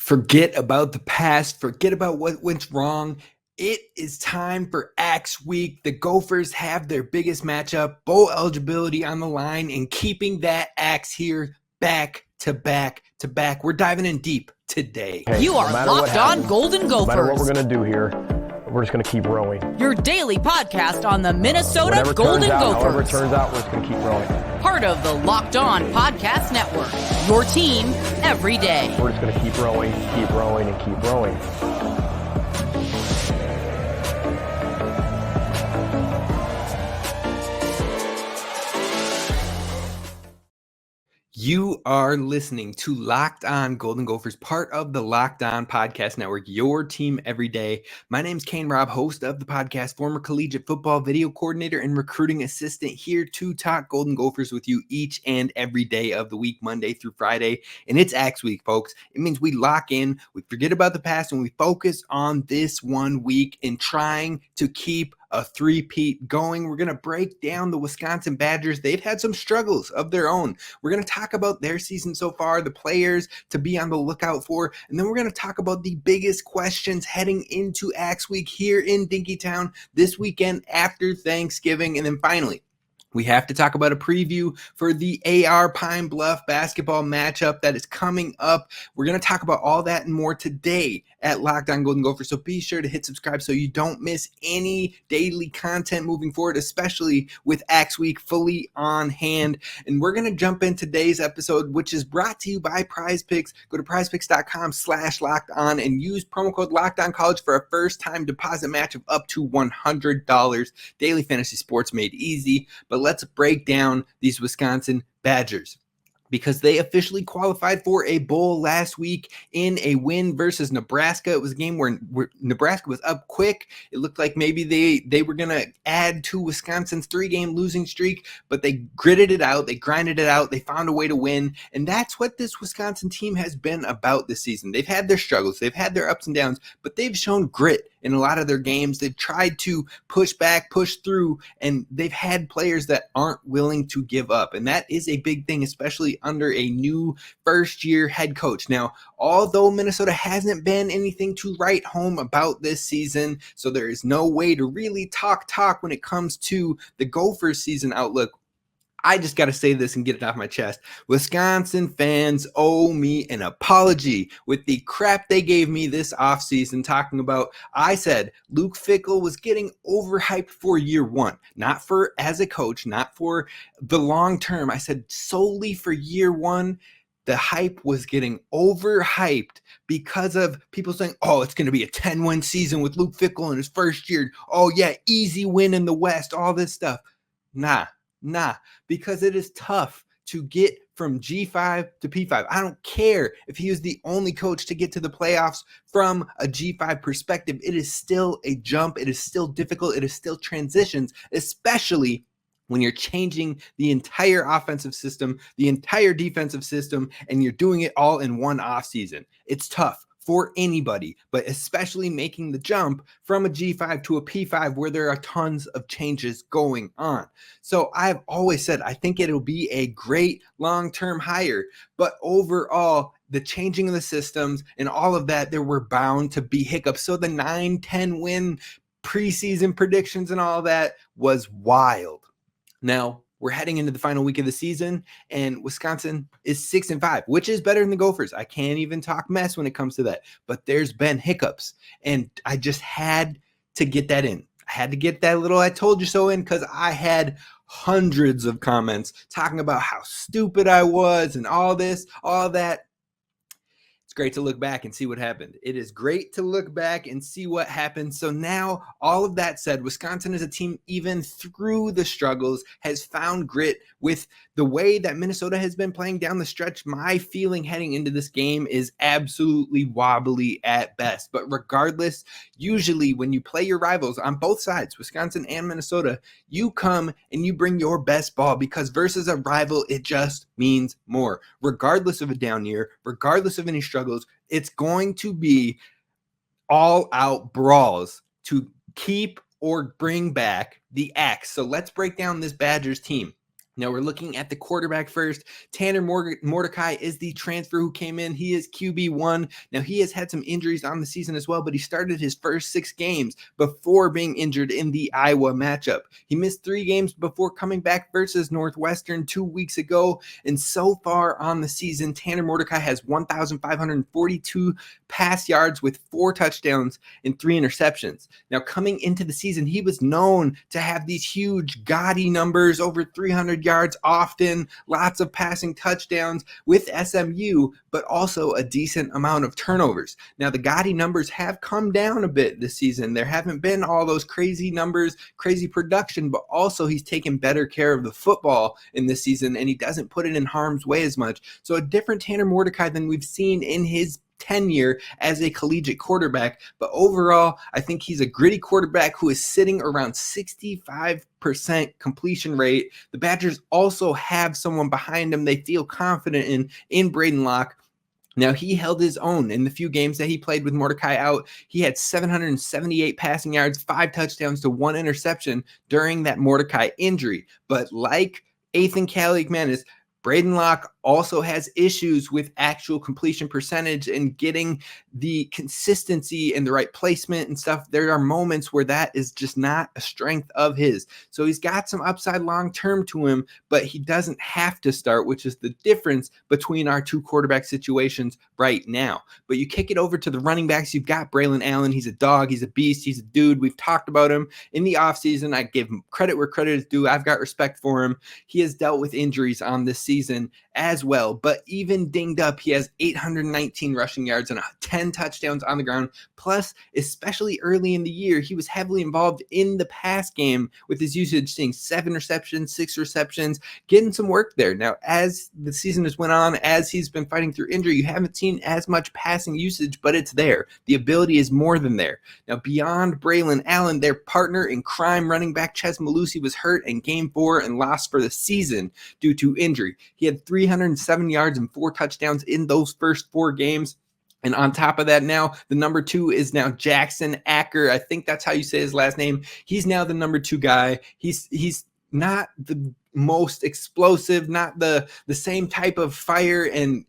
Forget about the past. Forget about what went wrong. It is time for Axe Week. The Gophers have their biggest matchup, bowl eligibility on the line, and keeping that axe here back to back to back. We're diving in deep today. Hey, you are Locked On Golden Gophers. No matter what we're going to do here, we're just going to keep rowing. Your daily podcast on the Minnesota Golden Gophers. However it turns out, we're just going to keep rowing. Part of the Locked On Podcast Network. Your team every day. We're just going to keep rowing, and keep rowing. You are listening to Locked On Golden Gophers, part of the Locked On Podcast Network, your team every day. My name's Kane Rob, host of the podcast, former collegiate football video coordinator and recruiting assistant, here to talk Golden Gophers with you each and every day of the week, Monday through Friday. And it's Axe Week, folks. It means we lock in, we forget about the past, and we focus on this 1 week in trying to keep a three-peat going. We're going to break down the Wisconsin Badgers. They've had some struggles of their own. We're going to talk about their season so far, the players to be on the lookout for, and then we're going to talk about the biggest questions heading into Axe Week here in Dinkytown this weekend after Thanksgiving. And then finally, we have to talk about a preview for the AR Pine-Bluff basketball matchup that is coming up. We're going to talk about all that and more today at Locked On Golden Gophers, so be sure to hit subscribe so you don't miss any daily content moving forward, especially with Axe Week fully on hand. And we're going to jump in today's episode, which is brought to you by PrizePicks. Go to prizepicks.com/lockedon and use promo code LOCKEDONCollege for a first-time deposit match of up to $100. Daily fantasy sports made easy. But let's break down these Wisconsin Badgers, because they officially qualified for a bowl last week in a win versus Nebraska. It was a game where Nebraska was up quick. It looked like maybe they were going to add to Wisconsin's 3-game losing streak, but they gritted it out. They grinded it out. They found a way to win, and that's what this Wisconsin team has been about this season. They've had their struggles. They've had their ups and downs, but they've shown grit in a lot of their games. They've tried to push back, push through, and they've had players that aren't willing to give up. And that is a big thing, especially under a new first-year head coach. Now, although Minnesota hasn't been anything to write home about this season, so there is no way to really talk when it comes to the Gophers season outlook, I just got to say this and get it off my chest. Wisconsin fans owe me an apology with the crap they gave me this offseason talking about, I said Luke Fickell was getting overhyped for year one, not for as a coach, not for the long term. I said solely for year one. The hype was getting overhyped because of people saying, oh, it's going to be a 10-win season with Luke Fickell in his first year. Oh, yeah, easy win in the West, all this stuff. Nah, because it is tough to get from G5 to P5. I don't care if he was the only coach to get to the playoffs from a G5 perspective. It is still a jump. It is still difficult. It is still transitions, especially when you're changing the entire offensive system, the entire defensive system, and you're doing it all in one offseason. It's tough for anybody, but especially making the jump from a G5 to a P5 where there are tons of changes going on. So I've always said I think it'll be a great long-term hire, but overall, the changing of the systems and all of that, there were bound to be hiccups. So the 9-10 win preseason predictions and all that was wild. Now, we're heading into the final week of the season, and Wisconsin is 6-5, which is better than the Gophers. I can't even talk mess when it comes to that, but there's been hiccups, and I just had to get that in. I had to get that little I told you so in, because I had hundreds of comments talking about how stupid I was and all this, all that. Great to look back and see what happened. It is great to look back and see what happened. So now, all of that said, Wisconsin is a team, even through the struggles, has found grit with the way that Minnesota has been playing down the stretch. My feeling heading into this game is absolutely wobbly at best. But regardless, usually when you play your rivals on both sides, Wisconsin and Minnesota, you come and you bring your best ball, because versus a rival, it just means more. Regardless of a down year, regardless of any struggles, it's going to be all-out brawls to keep or bring back the axe. So let's break down this Badgers team. Now we're looking at the quarterback first. Tanner Mordecai is the transfer who came in. He is QB1. Now he has had some injuries on the season as well, but he started his first 6 games before being injured in the Iowa matchup. He missed 3 games before coming back versus Northwestern 2 weeks ago. And so far on the season, Tanner Mordecai has 1,542 pass yards with 4 touchdowns and 3 interceptions. Now coming into the season, he was known to have these huge, gaudy numbers, over 300 yards often, lots of passing touchdowns with SMU, but also a decent amount of turnovers. Now, the gaudy numbers have come down a bit this season. There haven't been all those crazy numbers, crazy production, but also he's taken better care of the football in this season, and he doesn't put it in harm's way as much. So a different Tanner Mordecai than we've seen in his tenure as a collegiate quarterback. But overall, I think he's a gritty quarterback who is sitting around 65% completion rate. The Badgers also have someone behind him they feel confident in Braden Locke. Now, he held his own in the few games that he played with Mordecai out. He had 778 passing yards, 5 touchdowns to 1 interception during that Mordecai injury. But like Ethan Kaliakmanis, Braden Locke also has issues with actual completion percentage and getting the consistency and the right placement and stuff. There are moments where that is just not a strength of his. So he's got some upside long-term to him, but he doesn't have to start, which is the difference between our 2 quarterback situations right now. But you kick it over to the running backs. You've got Braylon Allen. He's a dog. He's a beast. He's a dude. We've talked about him in the offseason. I give him credit where credit is due. I've got respect for him. He has dealt with injuries on this season as well, but even dinged up, he has 819 rushing yards and 10 touchdowns on the ground. Plus, especially early in the year, he was heavily involved in the pass game with his usage, seeing 7 receptions, 6 receptions, getting some work there. Now, as the season has went on, as he's been fighting through injury, you haven't seen as much passing usage, but it's there. The ability is more than there. Now, beyond Braylon Allen, their partner in crime, running back Ches Malusi, was hurt in Game 4 and lost for the season due to injury. He had 307 yards and 4 touchdowns in those first 4 games. And on top of that, now the number 2 is now Jackson Acker. I think that's how you say his last name. He's now the number 2 guy. He's not the most explosive, not the same type of fire and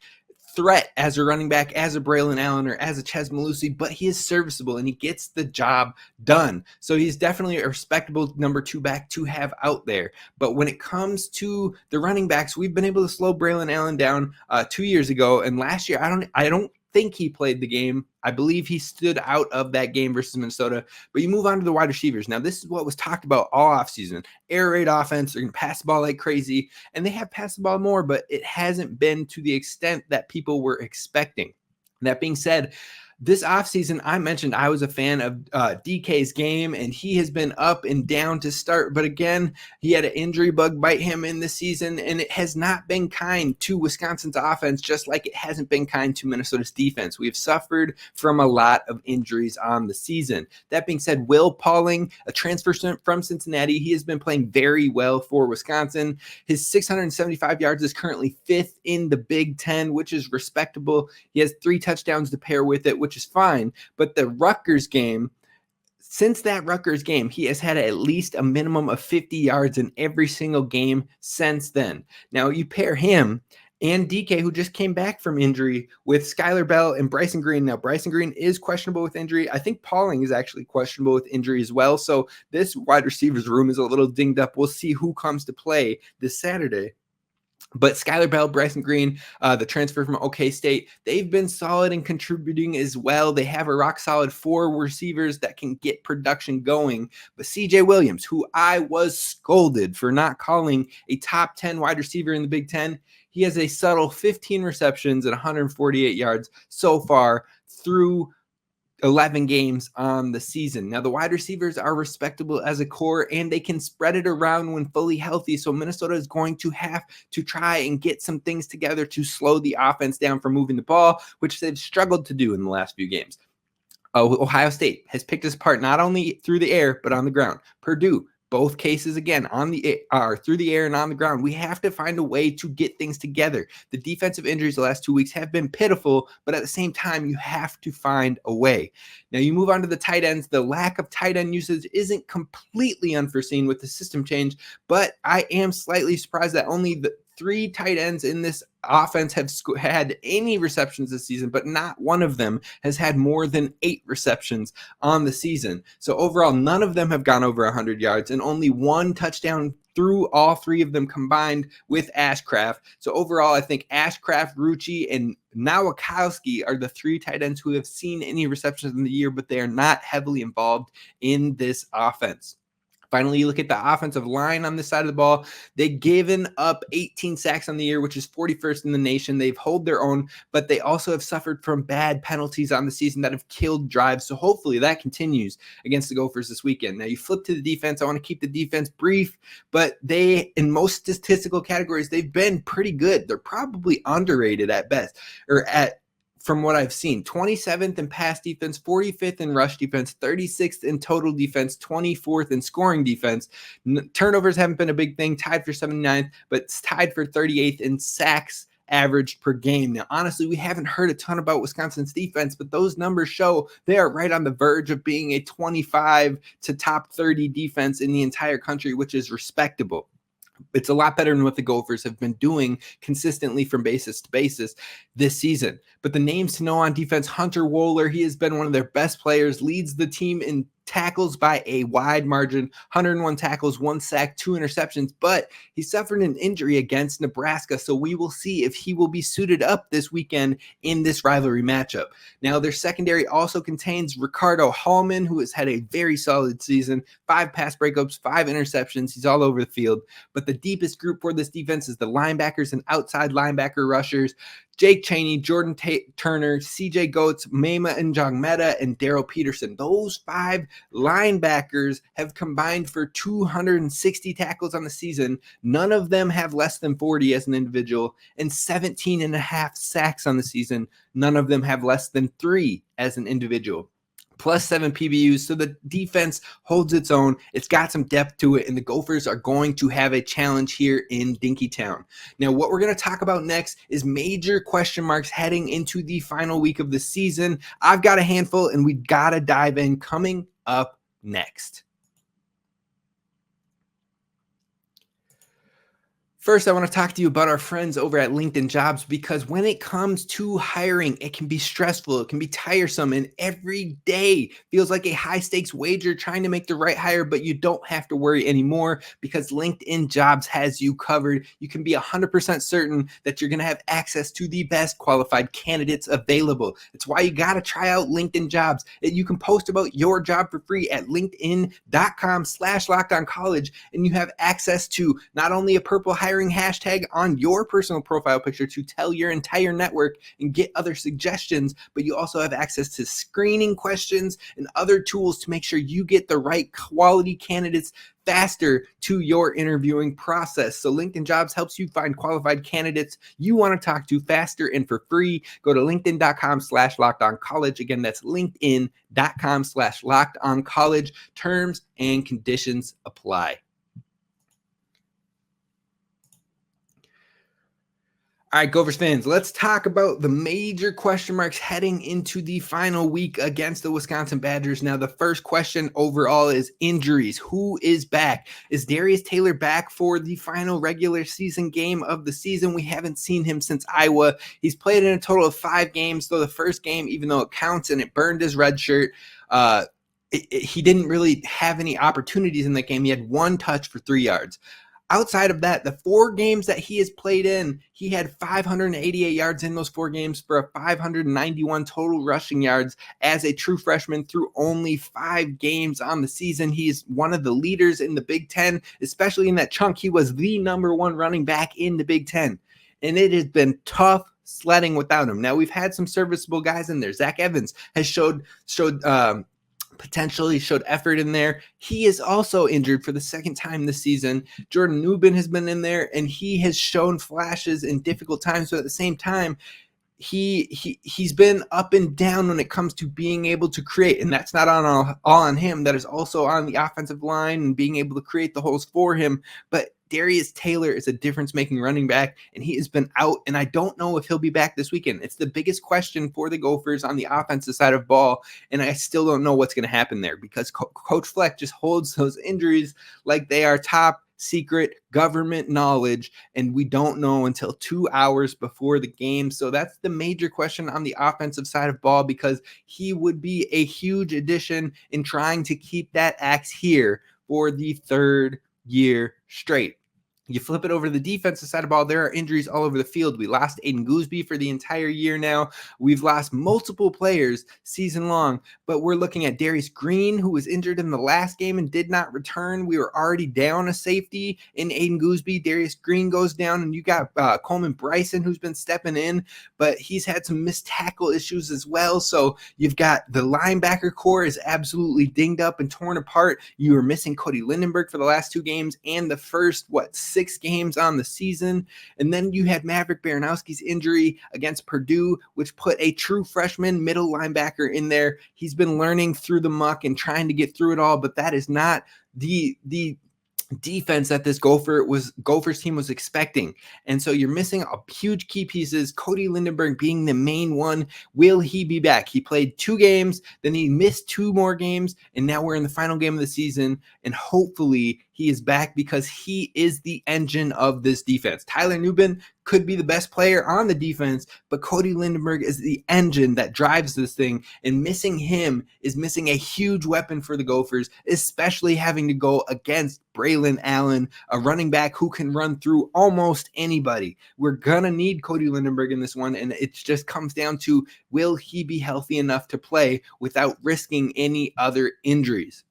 threat as a running back, as a Braylon Allen, or as a Ches Malusi, but he is serviceable and he gets the job done. So he's definitely a respectable number 2 back to have out there. But when it comes to the running backs, we've been able to slow Braylon Allen down 2 years ago, and last year I don't think he played the game. I believe he stood out of that game versus Minnesota. But you move on to the wide receivers. Now, this is what was talked about all offseason. Air raid offense, they're going to pass the ball like crazy. And they have passed the ball more, but it hasn't been to the extent that people were expecting. That being said, this offseason, I mentioned I was a fan of DK's game, and he has been up and down to start. But again, he had an injury bug bite him in this season, and it has not been kind to Wisconsin's offense, just like it hasn't been kind to Minnesota's defense. We have suffered from a lot of injuries on the season. That being said, Will Pauling, a transfer from Cincinnati, he has been playing very well for Wisconsin. His 675 yards is currently 5th in the Big Ten, which is respectable. He has 3 touchdowns to pair with it, which is fine. But the Rutgers game, since that Rutgers game, he has had at least a minimum of 50 yards in every single game since then. Now, you pair him and DK, who just came back from injury, with Skylar Bell and Bryson Green. Now, Bryson Green is questionable with injury. I think Pauling is actually questionable with injury as well. So this wide receivers room is a little dinged up. We'll see who comes to play this Saturday. But Skylar Bell, Bryson Green, the transfer from OK State, they've been solid and contributing as well. They have a rock-solid 4 receivers that can get production going. But CJ Williams, who I was scolded for not calling a top 10 wide receiver in the Big Ten, he has a subtle 15 receptions and 148 yards so far through 11 games on the season. Now, the wide receivers are respectable as a core, and they can spread it around when fully healthy. So Minnesota is going to have to try and get some things together to slow the offense down from moving the ball, which they've struggled to do in the last few games. Ohio State has picked us apart not only through the air, but on the ground. Purdue, both cases, again, on the through the air and on the ground. We have to find a way to get things together. The defensive injuries the last 2 weeks have been pitiful, but at the same time, you have to find a way. Now, you move on to the tight ends. The lack of tight end usage isn't completely unforeseen with the system change, but I am slightly surprised that only the 3 tight ends in this offense have had any receptions this season, but not one of them has had more than 8 receptions on the season. So overall, none of them have gone over 100 yards, and only 1 touchdown through all 3 of them combined with Ashcraft. So overall, I think Ashcraft, Rucci, and Nowakowski are the 3 tight ends who have seen any receptions in the year, but they are not heavily involved in this offense. Finally, you look at the offensive line on this side of the ball. They've given up 18 sacks on the year, which is 41st in the nation. They've held their own, but they also have suffered from bad penalties on the season that have killed drives. So hopefully that continues against the Gophers this weekend. Now you flip to the defense. I want to keep the defense brief, but they, in most statistical categories, they've been pretty good. They're probably underrated at best, from what I've seen. 27th in pass defense, 45th in rush defense, 36th in total defense, 24th in scoring defense. Turnovers haven't been a big thing, tied for 79th, but it's tied for 38th in sacks averaged per game. Now, honestly, we haven't heard a ton about Wisconsin's defense, but those numbers show they are right on the verge of being a 25 to top 30 defense in the entire country, which is respectable. It's a lot better than what the Gophers have been doing consistently from basis to basis this season. But the names to know on defense, Hunter Wohler, he has been one of their best players, leads the team in tackles by a wide margin, 101 tackles, 1 sack, 2 interceptions, but he suffered an injury against Nebraska, so we will see if he will be suited up this weekend in this rivalry matchup. Now, their secondary also contains Ricardo Hallman, who has had a very solid season, 5 pass breakups, 5 interceptions. He's all over the field, but the deepest group for this defense is the linebackers and outside linebacker rushers, Jake Chaney, Jordan Turner, CJ Goetz, Mema Njongmeta, and Daryl Peterson. Those 5 linebackers have combined for 260 tackles on the season. None of them have less than 40 as an individual, and 17 and a half sacks on the season. None of them have less than 3 as an individual. Plus 7 PBUs, so the defense holds its own. It's got some depth to it, and the Gophers are going to have a challenge here in Dinkytown. Now, what we're going to talk about next is major question marks heading into the final week of the season. I've got a handful, and we got to dive in coming up next. First, I want to talk to you about our friends over at LinkedIn Jobs, because when it comes to hiring, it can be stressful, it can be tiresome, and every day feels like a high-stakes wager trying to make the right hire, but you don't have to worry anymore because LinkedIn Jobs has you covered. You can be 100% certain that you're going to have access to the best qualified candidates available. It's why you got to try out LinkedIn Jobs. You can post about your job for free at linkedin.com/lockedoncollege, and you have access to not only a purple hiring hashtag on your personal profile picture to tell your entire network and get other suggestions, but you also have access to screening questions and other tools to make sure you get the right quality candidates faster to your interviewing process. So LinkedIn Jobs helps you find qualified candidates you want to talk to faster and for free. Go to linkedin.com/lockedoncollege. Again, that's linkedin.com/lockedoncollege. Terms and conditions apply. All right, Gophers fans, let's talk about the major question marks heading into the final week against the Wisconsin Badgers. Now, the first question overall is injuries. Who is back? Is Darius Taylor back for the final regular season game of the season? We haven't seen him since Iowa. He's played in a total of 5 games, though the first game, even though it counts and it burned his red shirt, he didn't really have any opportunities in that game. He had 1 touch for 3 yards. Outside of that, the 4 games that he has played in, he had 588 yards in those 4 games for a 591 total rushing yards as a true freshman through only 5 games on the season. He is one of the leaders in the Big Ten, especially in that chunk. He was the #1 running back in the Big Ten, and it has been tough sledding without him. Now, we've had some serviceable guys in there. Zach Evans has showed potentially showed effort in there. He is also injured for the second time this season. Jordan Newbin has been in there, and he has shown flashes in difficult times, but at the same time, he's been up and down when it comes to being able to create, and that's not all on him. That is also on the offensive line and being able to create the holes for him. But Darius Taylor is a difference-making running back, and he has been out, and I don't know if he'll be back this weekend. It's the biggest question for the Gophers on the offensive side of ball, and I still don't know what's going to happen there because Coach Fleck just holds those injuries like they are top secret government knowledge, and we don't know until 2 hours before the game. So that's the major question on the offensive side of ball, because he would be a huge addition in trying to keep that axe here for the third year straight. You flip it over to the defensive side of the ball, there are injuries all over the field. We lost Aiden Gooseby for the entire year now. We've lost multiple players season long, but we're looking at Darius Green, who was injured in the last game and did not return. We were already down a safety in Aiden Gooseby. Darius Green goes down, and you got Coleman Bryson, who's been stepping in, but he's had some missed tackle issues as well. So you've got the linebacker core is absolutely dinged up and torn apart. You were missing Cody Lindenberg for the last 2 games and the first, 6 games on the season. And then you had Maverick Baranowski's injury against Purdue, which put a true freshman middle linebacker in there. He's been learning through the muck and trying to get through it all, but that is not the defense that this Gophers team was expecting. And so you're missing a huge key pieces, Cody Lindenberg being the main one. Will he be back? He played 2 games, then he missed 2 more games, and now we're in the final game of the season, and hopefully he is back because he is the engine of this defense. Tyler Nubin could be the best player on the defense, but Cody Lindenberg is the engine that drives this thing, and missing him is missing a huge weapon for the Gophers, especially having to go against Braylon Allen, a running back who can run through almost anybody. We're going to need Cody Lindenberg in this one, and it just comes down to, will he be healthy enough to play without risking any other injuries?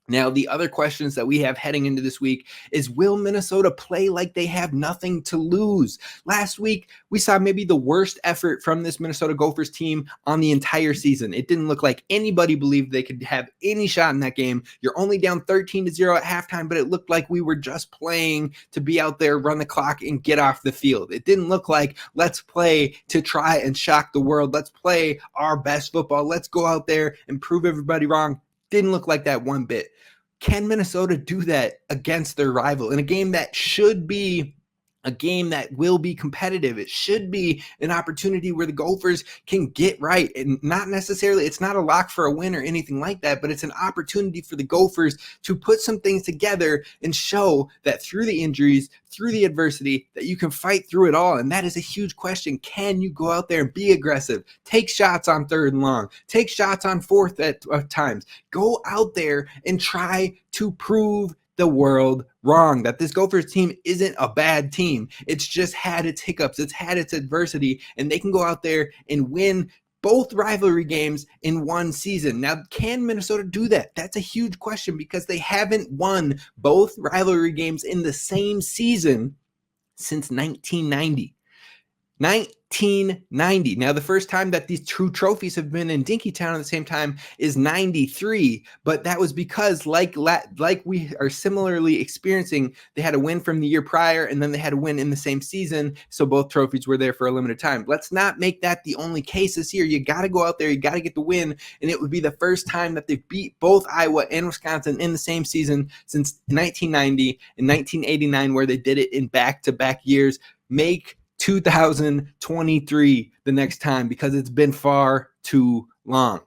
Now, the other questions that we have heading into this week is, will Minnesota play like they have nothing to lose? Last week, we saw maybe the worst effort from this Minnesota Gophers team on the entire season. It didn't look like anybody believed they could have any shot in that game. You're only down 13-0 at halftime, but it looked like we were just playing to be out there, run the clock, and get off the field. It didn't look like, let's play to try and shock the world. Let's play our best football. Let's go out there and prove everybody wrong. Didn't look like that one bit. Can Minnesota do that against their rival in a game that should be a game that will be competitive? It should be an opportunity where the Gophers can get right, and not necessarily, it's not a lock for a win or anything like that, but it's an opportunity for the Gophers to put some things together and show that through the injuries, through the adversity, that you can fight through it all. And that is a huge question. Can you go out there and be aggressive, take shots on 3rd and long, take shots on 4th at times, go out there and try to prove the world wrong, that this Gophers team isn't a bad team. It's just had its hiccups, it's had its adversity, and they can go out there and win both rivalry games in one season. Now, can Minnesota do that? That's a huge question, because they haven't won both rivalry games in the same season since 1990. 1990. Now, the first time that these 2 trophies have been in Dinkytown at the same time is 93, but that was because like we are similarly experiencing, they had a win from the year prior, and then they had a win in the same season, so both trophies were there for a limited time. Let's not make that the only case this year. You got to go out there, you got to get the win, and it would be the first time that they beat both Iowa and Wisconsin in the same season since 1990 and 1989, where they did it in back-to-back years. Make 2023 the next time, because it's been far too long.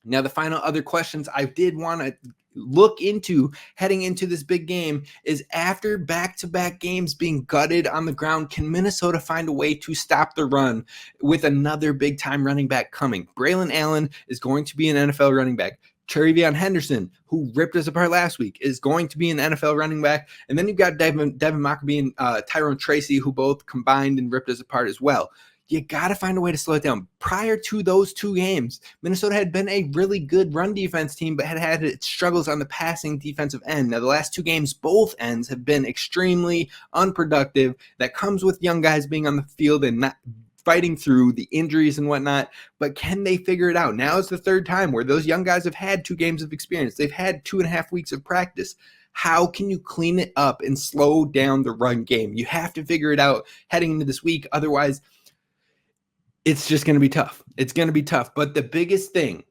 Now, the final other questions I did want to look into heading into this big game is, after back-to-back games being gutted on the ground, can Minnesota find a way to stop the run with another big-time running back coming? Braylon Allen is going to be an NFL running back. TreVeyon Henderson, who ripped us apart last week, is going to be an NFL running back. And then you've got Devin Mockabee and Tyrone Tracy, who both combined and ripped us apart as well. You got to find a way to slow it down. Prior to those 2 games, Minnesota had been a really good run defense team, but had its struggles on the passing defensive end. Now, the last 2 games, both ends have been extremely unproductive. That comes with young guys being on the field and not fighting through the injuries and whatnot, but can they figure it out? Now is the 3rd time where those young guys have had 2 games of experience. They've had 2.5 weeks of practice. How can you clean it up and slow down the run game? You have to figure it out heading into this week. Otherwise, It's just going to be tough. It's going to be tough. But the biggest thing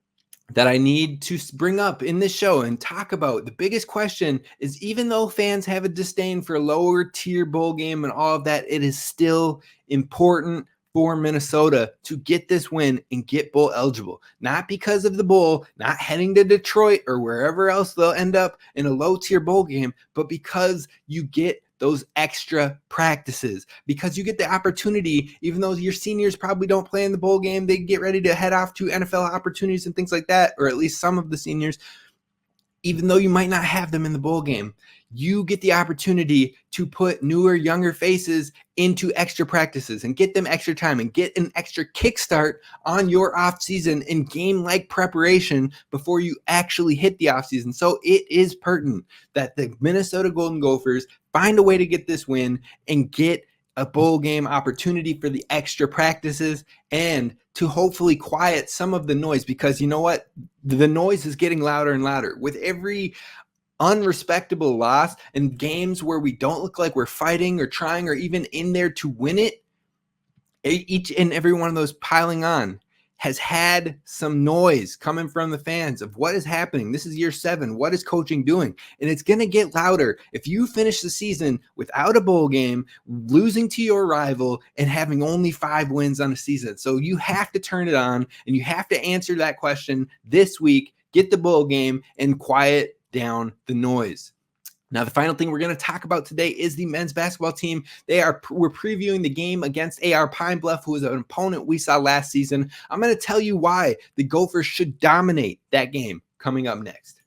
that I need to bring up in this show and talk about, the biggest question is, even though fans have a disdain for lower tier bowl game and all of that, it is still important for Minnesota to get this win and get bowl eligible. Not because of the bowl, not heading to Detroit or wherever else they'll end up in a low tier bowl game, but because you get those extra practices, because you get the opportunity, even though your seniors probably don't play in the bowl game, they get ready to head off to NFL opportunities and things like that, or at least some of the seniors, even though you might not have them in the bowl game, you get the opportunity to put newer, younger faces into extra practices and get them extra time and get an extra kickstart on your offseason and game-like preparation before you actually hit the offseason. So it is pertinent that the Minnesota Golden Gophers find a way to get this win and get a bowl game opportunity for the extra practices and to hopefully quiet some of the noise, because you know what? The noise is getting louder and louder with every unrespectable loss and games where we don't look like we're fighting or trying or even in there to win it. Each and every one of those piling on has had some noise coming from the fans of what is happening. This is year 7. What is coaching doing? And it's going to get louder if you finish the season without a bowl game, losing to your rival, and having only 5 wins on a season. So you have to turn it on, and you have to answer that question this week, get the bowl game, and quiet down the noise. Now, the final thing we're going to talk about today is the men's basketball team. We're previewing the game against AR Pine-Bluff, who is an opponent we saw last season. I'm going to tell you why the Gophers should dominate that game coming up next.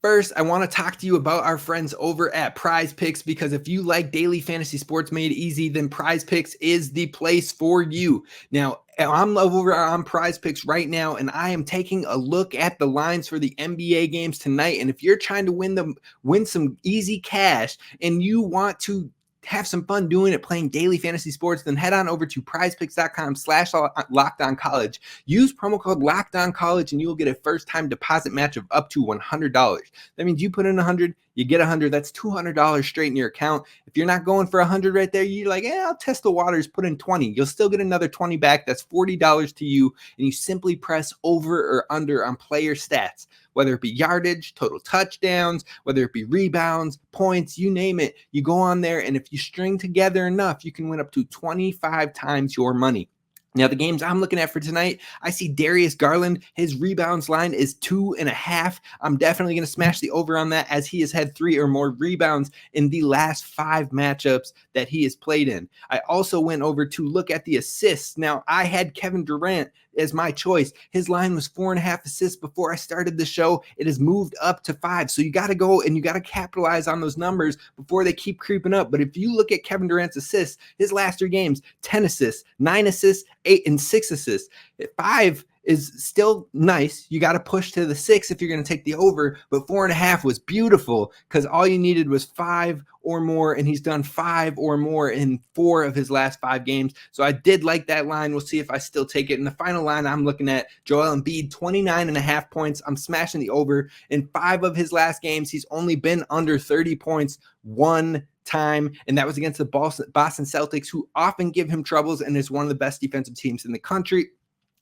First, I want to talk to you about our friends over at PrizePicks, because if you like daily fantasy sports made easy, then PrizePicks is the place for you. Now, I'm over on PrizePicks right now, and I am taking a look at the lines for the NBA games tonight. And if you're trying to win some easy cash and you want to have some fun doing it, playing daily fantasy sports, then head on over to prizepicks.com/LockedOnCollege. Use promo code LockedOnCollege and you will get a first-time deposit match of up to $100. That means you put in $100, you get $100. That's $200 straight in your account. If you're not going for $100 right there, you're like, I'll test the waters, put in $20. You'll still get another $20 back. That's $40 to you, and you simply press over or under on player stats, whether it be yardage, total touchdowns, whether it be rebounds, points, you name it. You go on there, and if you string together enough, you can win up to 25 times your money. Now, the games I'm looking at for tonight, I see Darius Garland. His rebounds line is 2.5. I'm definitely going to smash the over on that, as he has had 3 or more rebounds in the last 5 matchups that he has played in. I also went over to look at the assists. Now, I had Kevin Durant as my choice. His line was 4.5 assists before I started the show. It has moved up to 5. So you got to go and you got to capitalize on those numbers before they keep creeping up. But if you look at Kevin Durant's assists, his last 3 games, 10 assists, 9 assists, 8 and 6 assists. 5 is still nice. You got to push to the 6 if you're going to take the over, but 4.5 was beautiful because all you needed was 5 or more, and he's done 5 or more in 4 of his last 5 games. So I did like that line. We'll see if I still take it. And the final line I'm looking at, Joel Embiid, 29.5 points. I'm smashing the over. In 5 of his last games, he's only been under 30 points one time, and that was against the Boston Celtics, who often give him troubles and is one of the best defensive teams in the country,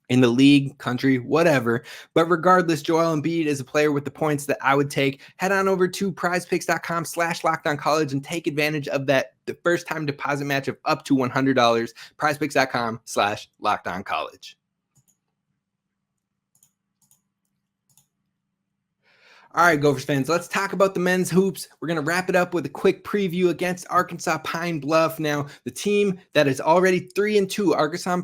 in the league, country, whatever. But regardless, Joel Embiid is a player with the points that I would take. Head on over to prizepicks.com/LockedOnCollege and take advantage of the first time deposit match of up to $100. prizepicks.com/LockedOnCollege. All right, Gophers fans, let's talk about the men's hoops. We're going to wrap it up with a quick preview against Arkansas Pine-Bluff. Now, the team that is already 3-2, Arkansas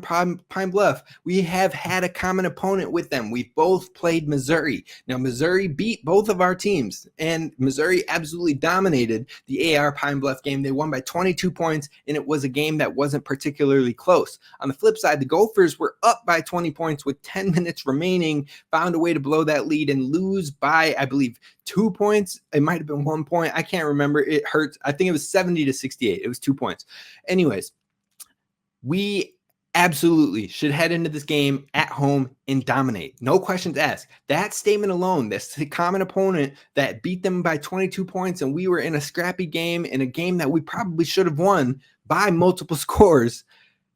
Pine-Bluff, we have had a common opponent with them. We've both played Missouri. Now, Missouri beat both of our teams, and Missouri absolutely dominated the AR Pine-Bluff game. They won by 22 points, and it was a game that wasn't particularly close. On the flip side, the Gophers were up by 20 points with 10 minutes remaining, found a way to blow that lead and lose by, I believe, 2 points. It might have been 1 point. I can't remember. It hurts. I think it was 70-68. It was 2 points. Anyways, we absolutely should head into this game at home and dominate. No questions asked. That statement alone, that's the common opponent that beat them by 22 points, and we were in a scrappy game, in a game that we probably should have won by multiple scores,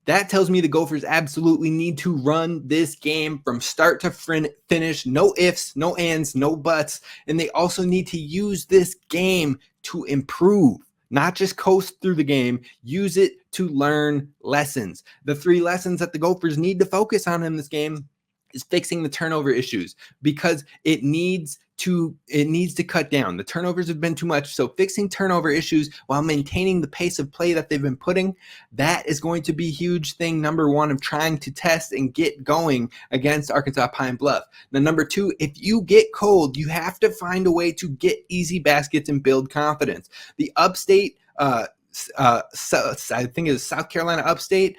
that tells me the Gophers absolutely need to run this game from start to finish. No ifs, no ands, no buts. And they also need to use this game to improve, not just coast through the game. Use it to learn lessons. The 3 lessons that the Gophers need to focus on in this game is fixing the turnover issues, because it needs to cut down. The turnovers have been too much. So fixing turnover issues while maintaining the pace of play that they've been putting, that is going to be a huge thing. Number 1 of trying to test and get going against Arkansas Pine-Bluff. Now, number 2, if you get cold, you have to find a way to get easy baskets and build confidence. The upstate, I think it was South Carolina Upstate,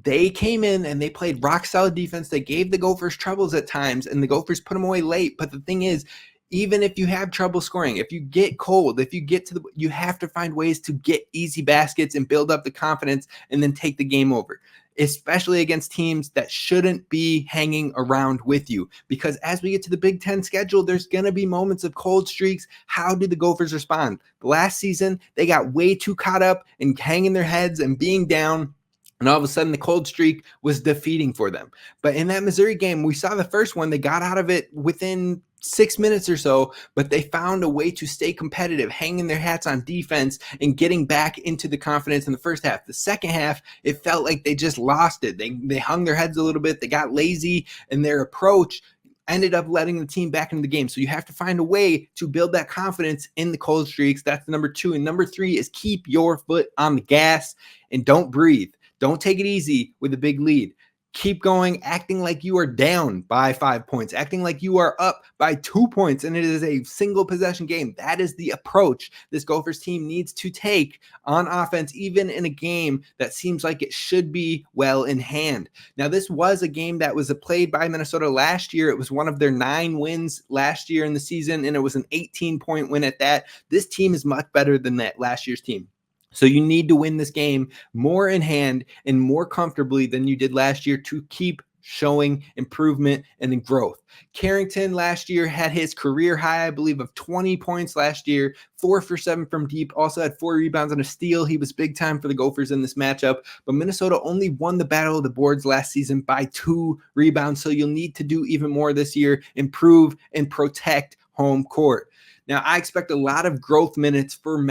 they came in and they played rock solid defense. They gave the Gophers troubles at times, and the Gophers put them away late. But the thing is, even if you have trouble scoring, if you get cold, if you get to you have to find ways to get easy baskets and build up the confidence and then take the game over, especially against teams that shouldn't be hanging around with you. Because as we get to the Big Ten schedule, there's going to be moments of cold streaks. How do the Gophers respond? Last season, they got way too caught up in hanging their heads and being down, and all of a sudden, the cold streak was defeating for them. But in that Missouri game, we saw the first one. They got out of it within 6 minutes or so, but they found a way to stay competitive, hanging their hats on defense and getting back into the confidence in the first half. The second half, it felt like they just lost it. They hung their heads a little bit. They got lazy, and their approach ended up letting the team back into the game. So you have to find a way to build that confidence in the cold streaks. That's number 2. And number 3 is keep your foot on the gas and don't breathe. Don't take it easy with a big lead. Keep going, acting like you are down by 5 points, acting like you are up by 2 points, and it is a single possession game. That is the approach this Gophers team needs to take on offense, even in a game that seems like it should be well in hand. Now, this was a game that was played by Minnesota last year. It was one of their 9 wins last year in the season, and it was an 18-point win at that. This team is much better than that last year's team. So you need to win this game more in hand and more comfortably than you did last year to keep showing improvement and growth. Carrington last year had his career high, I believe, of 20 points last year, 4 for 7 from deep, also had 4 rebounds and a steal. He was big time for the Gophers in this matchup, but Minnesota only won the battle of the boards last season by 2 rebounds. So you'll need to do even more this year, improve and protect home court. Now, I expect a lot of growth minutes for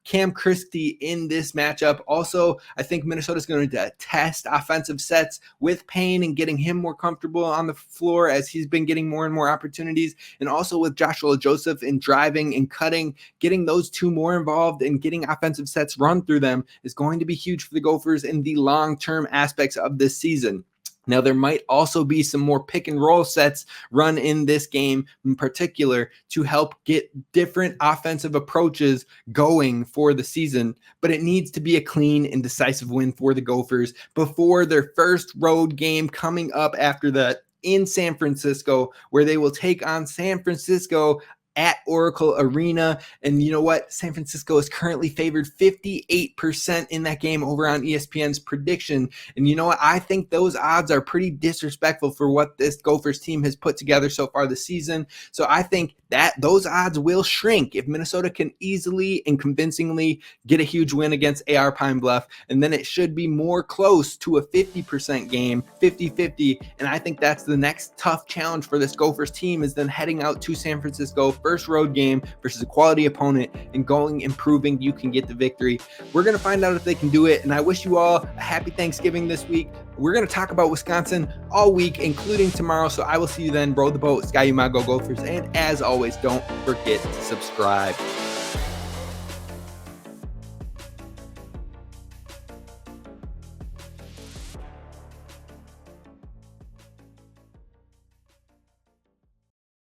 Cam Christie in this matchup. Also, I think Minnesota's going to test offensive sets with Payne and getting him more comfortable on the floor as he's been getting more and more opportunities. And also with Joshua Joseph in driving and cutting, getting those 2 more involved and getting offensive sets run through them is going to be huge for the Gophers in the long-term aspects of this season. Now, there might also be some more pick and roll sets run in this game in particular to help get different offensive approaches going for the season, but it needs to be a clean and decisive win for the Gophers before their first road game coming up after that in San Francisco, where they will take on San Francisco at Oracle Arena. And you know what? San Francisco is currently favored 58% in that game over on ESPN's prediction. And you know what? I think those odds are pretty disrespectful for what this Gophers team has put together so far this season. So I think that those odds will shrink if Minnesota can easily and convincingly get a huge win against AR Pine-Bluff. And then it should be more close to a 50% game, 50-50. And I think that's the next tough challenge for this Gophers team, is then heading out to San Francisco, first road game versus a quality opponent, and going and proving you can get the victory. We're going to find out if they can do it. And I wish you all a happy Thanksgiving this week. We're going to talk about Wisconsin all week, including tomorrow. So I will see you then. Row the boat. Sky you my go Gophers. And as always, don't forget to subscribe.